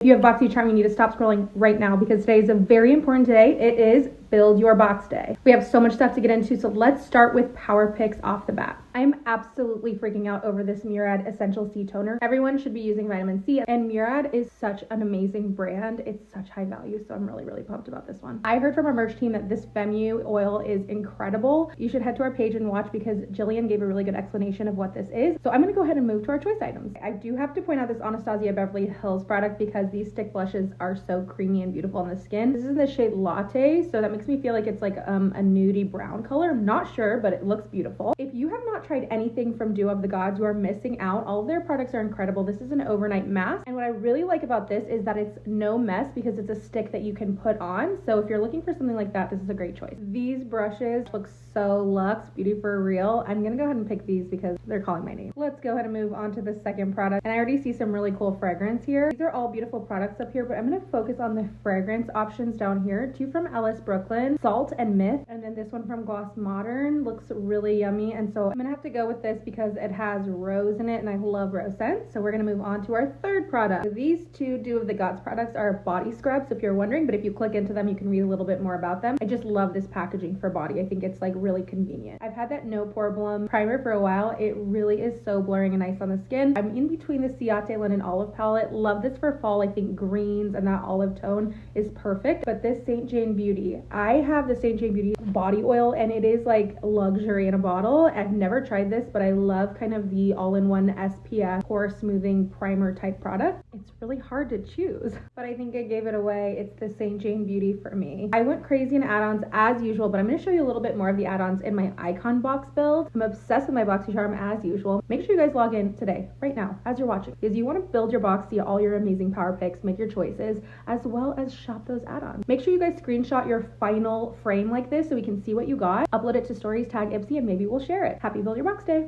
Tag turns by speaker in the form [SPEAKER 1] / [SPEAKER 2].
[SPEAKER 1] If you have BoxyCharm, you need to stop scrolling right now because today is a very important day. It is Build Your Box Day. We have so much stuff to get into, so let's start with power picks off the bat. I'm absolutely freaking out over this Murad Essential C Toner. Everyone should be using vitamin C, and Murad is such an amazing brand. It's such high value, so I'm really pumped about this one. I heard from our merch team that this Femmue oil is incredible. You should head to our page and watch because Jillian gave a really good explanation of what this is. So I'm gonna go ahead and move to our choice items. I do have to point out this Anastasia Beverly Hills product because these stick blushes are so creamy and beautiful on the skin. This is the shade Latte, so that makes me feel like it's like a nudie brown color. I'm not sure, but it looks beautiful. If you have not tried anything from Dew of the Gods, you are missing out. All of their products are incredible. This is an overnight mask, and what I really like about this is that it's no mess because it's a stick that you can put on. So if you're looking for something like that, this is a great choice. These brushes look so luxe, beauty for real. I'm gonna go ahead and pick these because they're calling my name. Let's go ahead and move on to the second product, and I already see some really cool fragrance here. These are all beautiful products up here, but I'm gonna focus on the fragrance options down here. Two from Ellis Brooklyn, Salt and Myth, and then this one from Gloss Modern looks really yummy, and so I'm gonna have to go with this because it has rose in it and I love rose scents. So we're gonna move on to our third product. These two Dew of the Gods products are body scrubs if you're wondering, but if you click into them you can read a little bit more about them. I just love this packaging for body. I think it's like really convenient. I've had that No Poreblem Primer for a while. It really is so blurring and nice on the skin. I'm in between the Ciate Linen Olive palette. Love this for fall. I think greens and that olive tone is perfect, but this St. Jane Beauty, I have the St. Jane Beauty body oil and it is like luxury in a bottle. I've never tried this, but I love kind of the all-in-one SPF pore smoothing primer type product. It's really hard to choose, but I think I gave it away. It's the St. Jane Beauty for me. I went crazy in add-ons as usual, but I'm going to show you a little bit more of the add-ons in my icon box build. I'm obsessed with my BoxyCharm as usual. Make sure you guys log in today, right now, as you're watching, because you want to build your box, see all your amazing power picks, make your choices, as well as shop those add-ons. Make sure you guys screenshot your final frame like this so we can see what you got. Upload it to stories, tag IPSY, and maybe we'll share it. Happy Build Your Box Day.